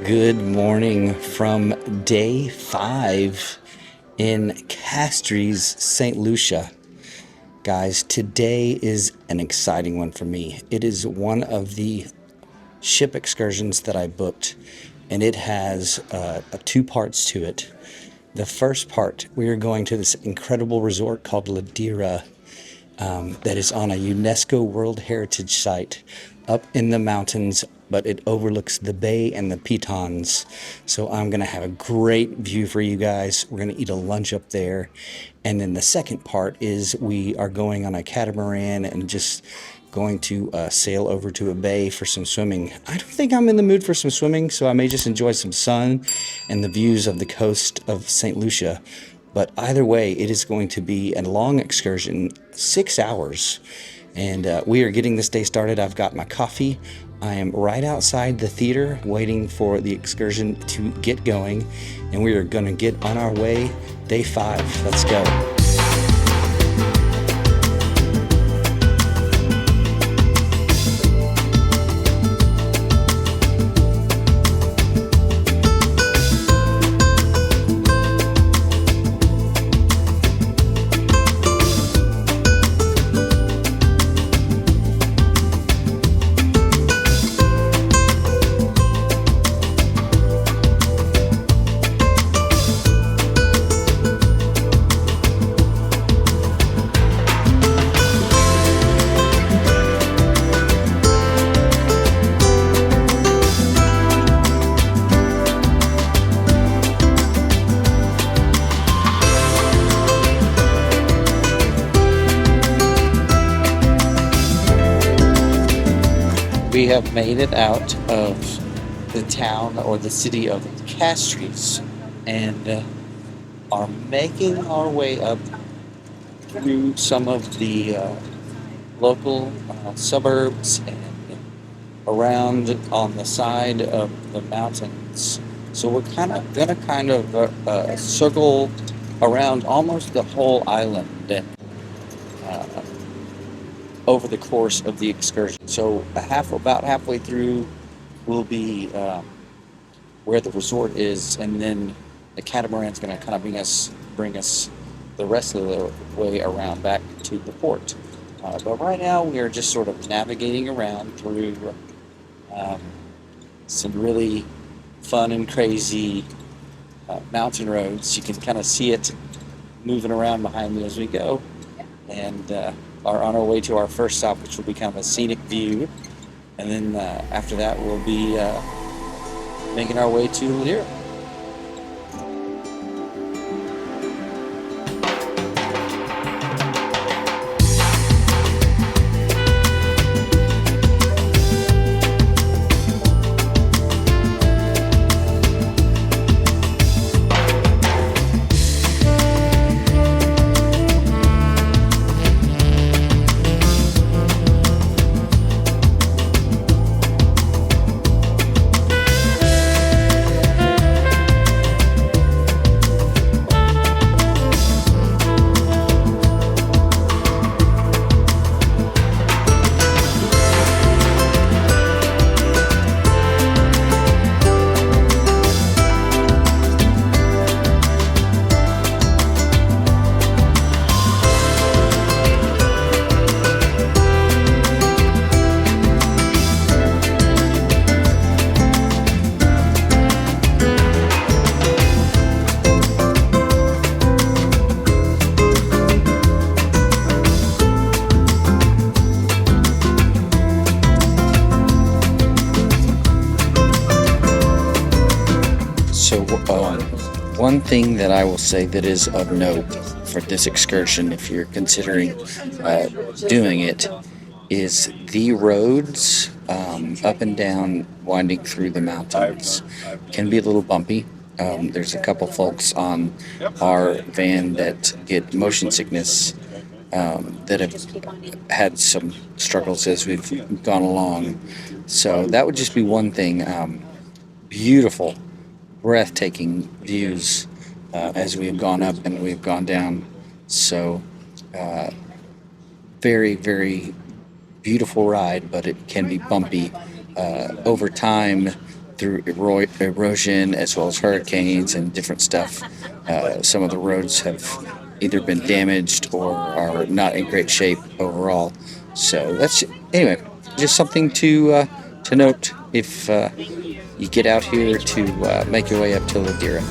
Good morning from day 5 in Castries, St. Lucia. Guys, today is an exciting one for me. It is one of the ship excursions that I booked, and it has 2 parts to it. The first part, we are going to this incredible resort called Ladera that is on a UNESCO World Heritage Site up in the mountains, but it overlooks the bay and the Pitons. So I'm going to have a great view for you guys. We're going to eat a lunch up there. And then the second part is we are going on a catamaran and just going to sail over to a bay for some swimming. I don't think I'm in the mood for some swimming, so I may just enjoy some sun and the views of the coast of St. Lucia. But either way, it is going to be a long excursion, 6 hours. And we are getting this day started. I've got my coffee. I am right outside the theater waiting for the excursion to get going. And we are going to get on our way, day 5. Let's go. We have made it out of the town or the city of Castries and are making our way up through some of the local suburbs and around on the side of the mountains. So we're gonna circle around almost the whole island over the course of the excursion. So about halfway through will be where the resort is, and then the catamaran's going to kind of bring us the rest of the way around back to the port. But right now we are just sort of navigating around through some really fun and crazy mountain roads. You can kind of see it moving around behind me as we go, and are on our way to our first stop, which will be kind of a scenic view. And then after that, we'll be making our way to Ladera. One thing that I will say that is of note for this excursion, if you're considering doing it, is the roads up and down winding through the mountains can be a little bumpy. There's a couple folks on our van that get motion sickness that have had some struggles as we've gone along. So that would just be one thing. Beautiful, breathtaking views as we have gone up and we've gone down. So very, very beautiful ride, but it can be bumpy. Over time, through erosion as well as hurricanes and different stuff. Some of the roads have either been damaged or are not in great shape overall. So that's, anyway, just something to note if you get out here to make your way up to Ladera.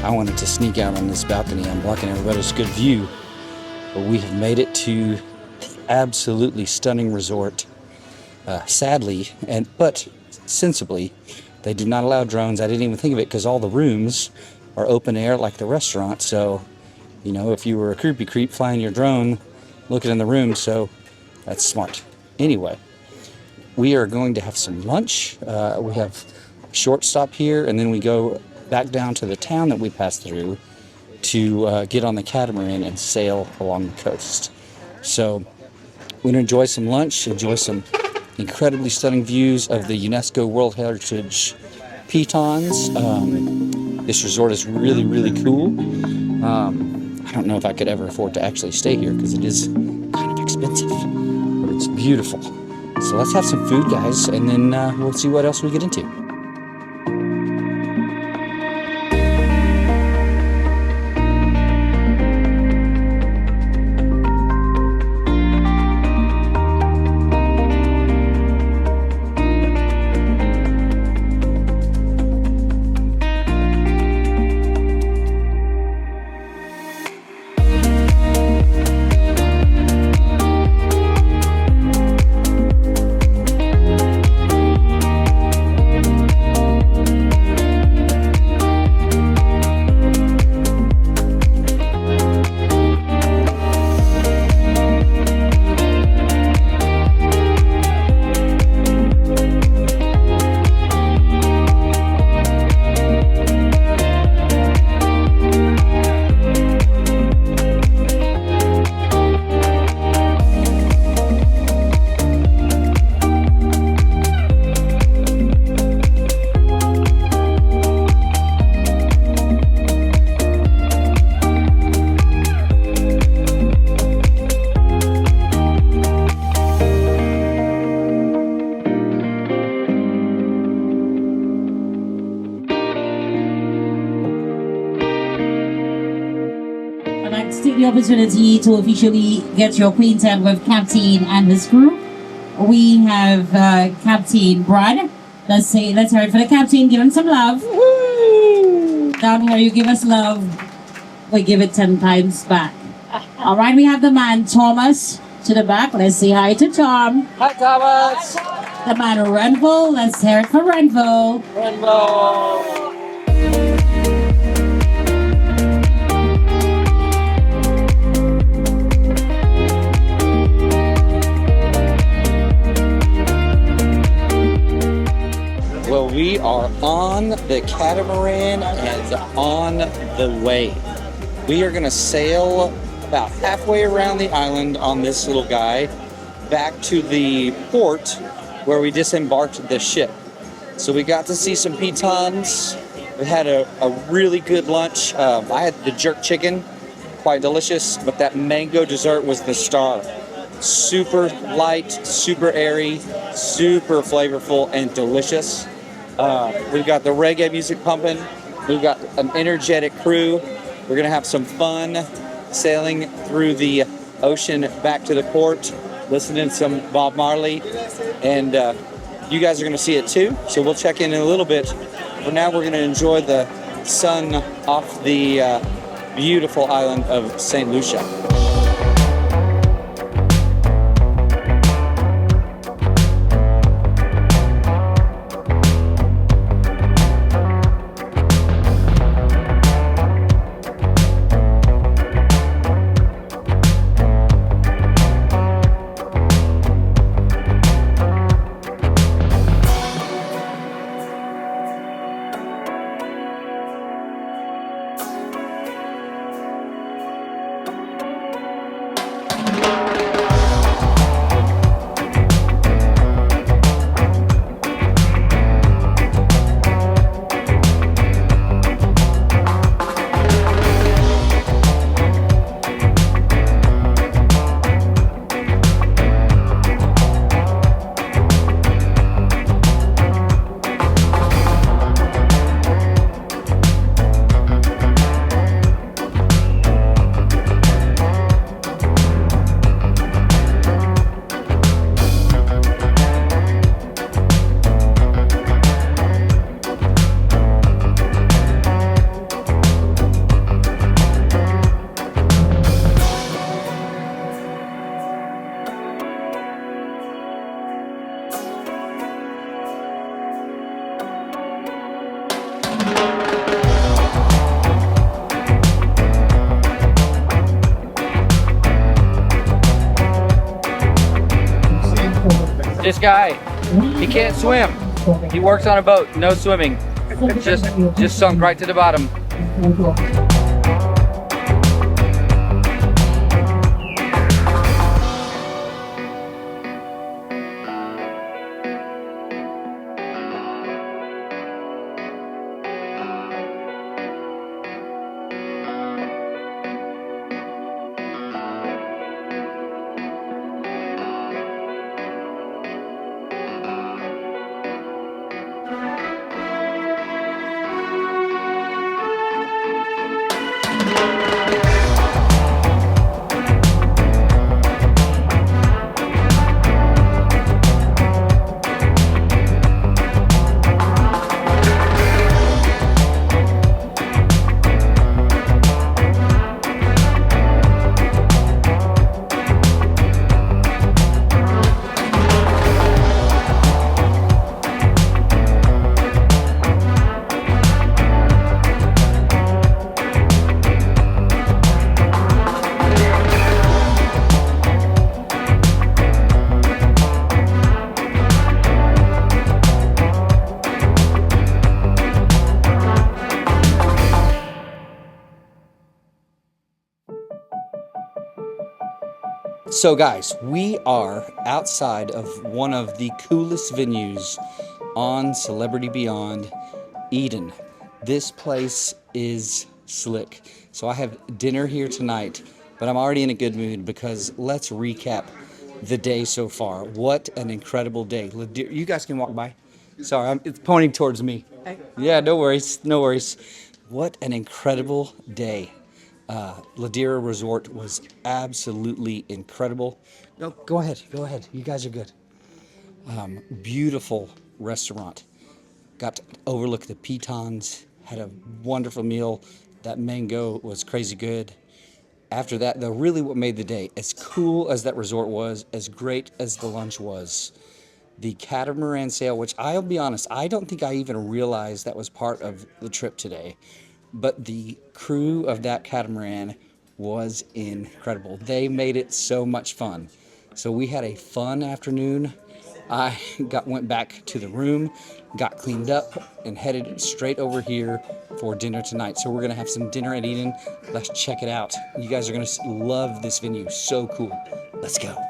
I wanted to sneak out on this balcony. I'm blocking everybody's good view, but we have made it to the absolutely stunning resort. Sadly, but sensibly, they do not allow drones. I didn't even think of it because all the rooms are open air like the restaurant. So, you know, if you were a creep flying your drone, looking in the room, so that's smart. Anyway, we are going to have some lunch. We have a short stop here, and then we go back down to the town that we passed through to get on the Catamaran and sail along the coast. So we're going to enjoy some lunch, enjoy some incredibly stunning views of the UNESCO World Heritage Pitons. This resort is really, really cool. I don't know if I could ever afford to actually stay here because it is kind of expensive, but it's beautiful. So let's have some food, guys, and then we'll see what else we get into. The opportunity to officially get you acquainted with Captain and his crew. We have Captain Brad. Let's hear it for the Captain. Give him some love. Woo! Down here, you give us love. We give it 10 times back. All right, we have the man Thomas to the back. Let's say hi to Tom. Hi, Thomas. The man Renville. Let's hear it for Renville. Renville. Well, we are on the Catamaran and on the way. We are going to sail about halfway around the island on this little guy back to the port where we disembarked the ship. So we got to see some pitons. We had a really good lunch. I had the jerk chicken, quite delicious, but that mango dessert was the star. Super light, super airy, super flavorful and delicious. We've got the reggae music pumping. We've got an energetic crew. We're going to have some fun sailing through the ocean back to the port, listening to some Bob Marley. And you guys are going to see it too. So we'll check in a little bit. For now, we're going to enjoy the sun off the beautiful island of Saint Lucia. This guy, he can't swim. He works on a boat, no swimming. Just sunk right to the bottom. So guys, we are outside of one of the coolest venues on Celebrity Beyond, Eden. This place is slick. So I have dinner here tonight, but I'm already in a good mood because let's recap the day so far. What an incredible day. You guys can walk by. Sorry, it's pointing towards me. Yeah, no worries, no worries. What an incredible day. Ladera Resort was absolutely incredible. No, go ahead. You guys are good. Beautiful restaurant. Got to overlook the Pitons. Had a wonderful meal. That mango was crazy good. After that, though, really what made the day, as cool as that resort was, as great as the lunch was, the Catamaran sail, which I'll be honest, I don't think I even realized that was part of the trip today. But the crew of that catamaran was incredible. They made it so much fun. So we had a fun afternoon. I went back to the room, got cleaned up, and headed straight over here for dinner tonight. So we're gonna have some dinner at Eden. Let's check it out. You guys are gonna love this venue. So cool. Let's go.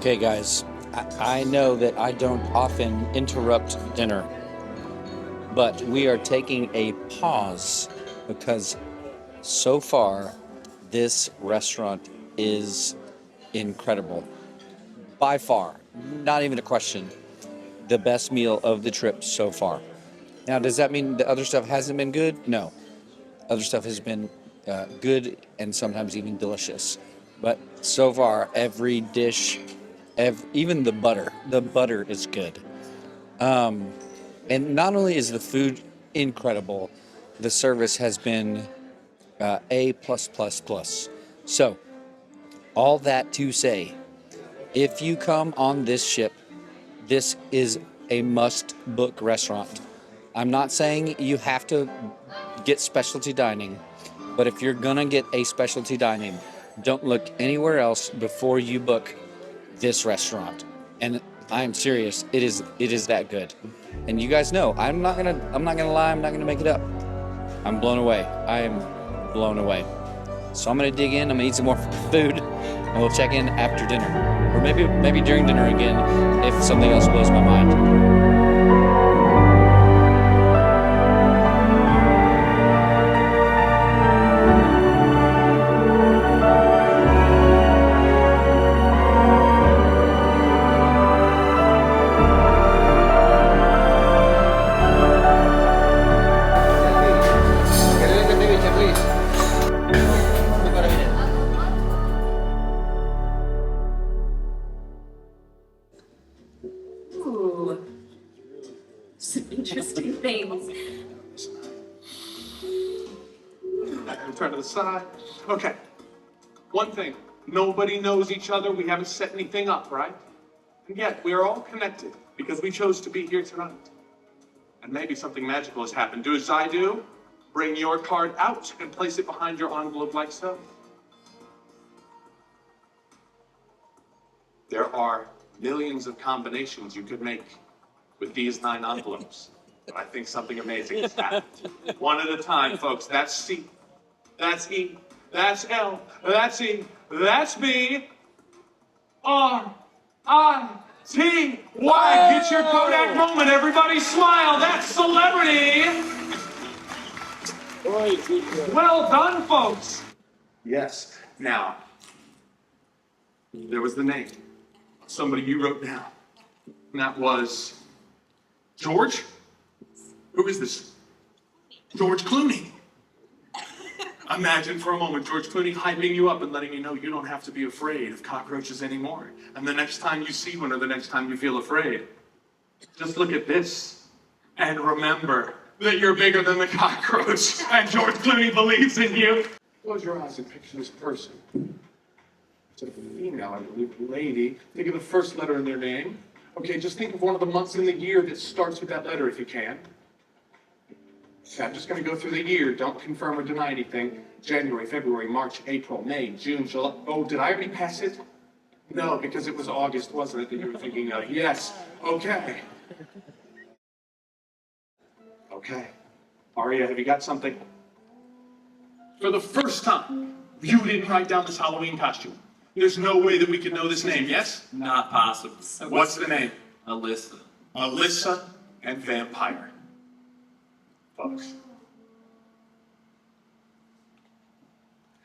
Okay guys, I know that I don't often interrupt dinner, but we are taking a pause because so far this restaurant is incredible. By far, not even a question, the best meal of the trip so far. Now, does that mean the other stuff hasn't been good? No. Other stuff has been good and sometimes even delicious. But so far, every dish, even the butter is good. And not only is the food incredible, the service has been A+++. So, all that to say, if you come on this ship, this is a must-book restaurant. I'm not saying you have to get specialty dining, but if you're gonna get a specialty dining, Don't look anywhere else before you book this restaurant. And I'm serious, it is that good. And you guys know, I'm not gonna lie, I'm not gonna make it up. I'm blown away. I am blown away. So I'm gonna dig in, I'm gonna eat some more food, and we'll check in after dinner. Or maybe during dinner again if something else blows my mind. Some interesting things. Turn to the side. Okay. One thing. Nobody knows each other. We haven't set anything up, right? And yet, we are all connected because we chose to be here tonight. And maybe something magical has happened. Do as I do. Bring your card out and place it behind your envelope like so. There are millions of combinations you could make with these 9 envelopes. But I think something amazing has happened. One at a time, folks. That's C. That's E. That's L. That's E. That's B. R. I. T. Y. Get your Kodak moment. Everybody smile. That's celebrity. Well done, folks. Yes. Now, there was the name. Somebody you wrote down. And that was George? Who is this? George Clooney. Imagine for a moment George Clooney hyping you up and letting you know you don't have to be afraid of cockroaches anymore. And the next time you see one or the next time you feel afraid, just look at this and remember that you're bigger than the cockroach and George Clooney believes in you. Close your eyes and picture this person. It's a female, I believe, lady. Think of the first letter in their name. Okay, just think of one of the months in the year that starts with that letter if you can. Okay, I'm just going to go through the year. Don't confirm or deny anything. January, February, March, April, May, June, July. Oh, did I already pass it? No, because it was August, wasn't it, that you were thinking of? Yes. Okay. Okay. Aria, have you got something? For the first time, you didn't write down this Halloween costume. There's no way that we could know this name, yes? Not possible. What's the name? Alyssa. Alyssa and Vampire. Folks.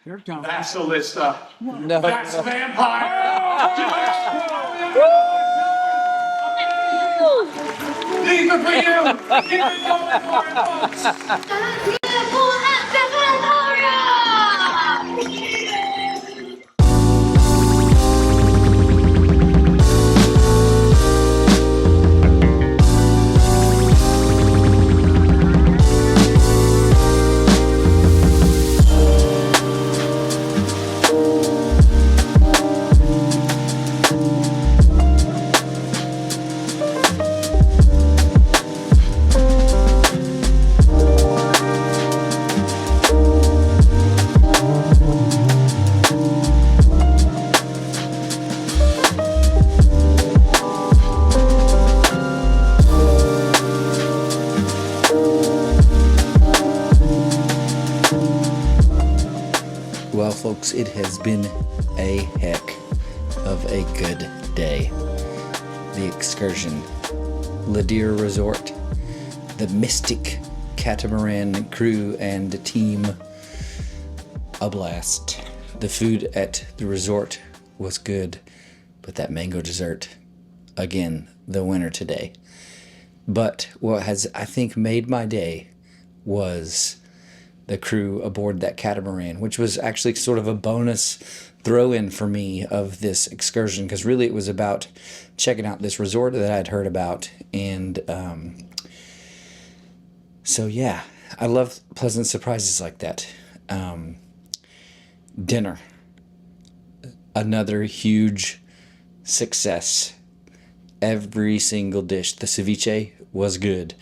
Here it comes. That's Alyssa. No. That's Vampire. These are for you. Keep it going for it, folks. Well, folks, it has been a heck of a good day. The excursion, Ladera Resort, the Mystic Catamaran crew and team, a blast. The food at the resort was good, but that mango dessert, again, the winner today. But what has, I think, made my day was the crew aboard that catamaran, which was actually sort of a bonus throw-in for me of this excursion, because really it was about checking out this resort that I'd heard about. And so yeah, I love pleasant surprises like that. Dinner, another huge success. Every single dish. The ceviche was good.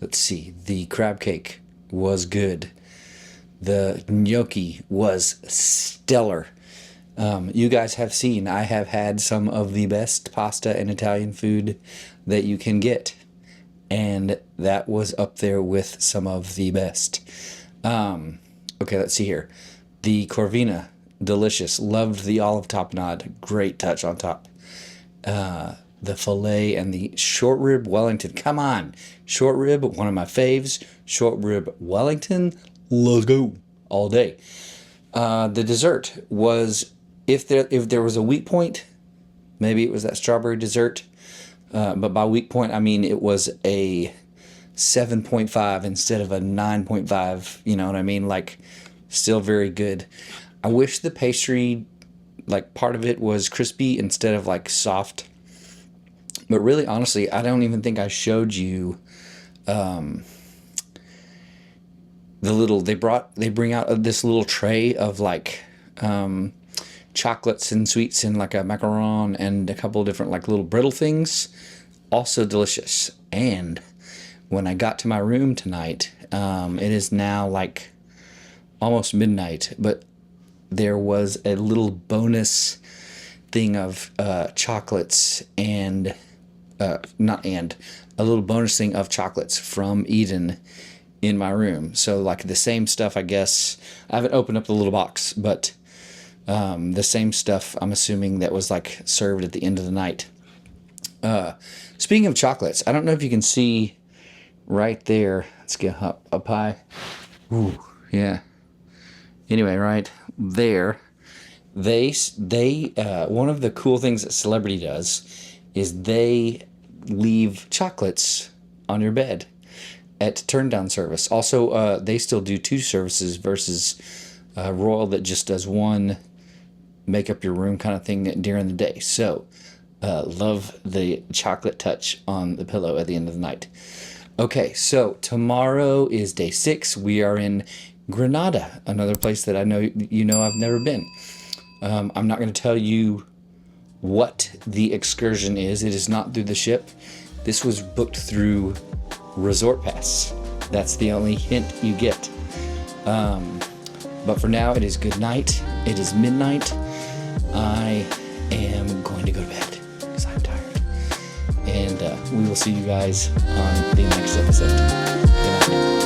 Let's see, the crab cake was good. The gnocchi was stellar. You guys have seen I have had some of the best pasta and Italian food that you can get, and that was up there with some of the best. Okay, let's see here. The Corvina, delicious. Loved the olive tapenade, great touch on top. The filet and the short rib Wellington. Come on, short rib, one of my faves. Short rib Wellington, let's go all day. The dessert was, if there was a weak point, maybe it was that strawberry dessert. But by weak point, I mean it was a 7.5 instead of a 9.5. You know what I mean? Like, still very good. I wish the pastry, like, part of it was crispy instead of like soft. But really, honestly, I don't even think I showed you they bring out this little tray of like chocolates and sweets and like a macaron and a couple of different like little brittle things. Also delicious. And when I got to my room tonight, it is now like almost midnight, but there was a little bonus thing of chocolates and a little bonus thing of chocolates from Eden in my room. So like the same stuff, I guess. I haven't opened up the little box, but the same stuff, I'm assuming, that was like served at the end of the night. Speaking of chocolates, I don't know if you can see right there. Let's get up high. Ooh, yeah. Anyway, right there, they one of the cool things that Celebrity does is they leave chocolates on your bed at turn down service. Also, they still do 2 services versus Royal that just does 1 make up your room kind of thing during the day. So love the chocolate touch on the pillow at the end of the night. Okay, so tomorrow is day 6. We are in Granada, another place that I know I've never been. I'm not going to tell you what the excursion is. It is not through the ship. This was booked through Resort Pass. That's the only hint you get. But for now, it is good night. It is midnight. I am going to go to bed because I'm tired. And we will see you guys on the next episode. Good night.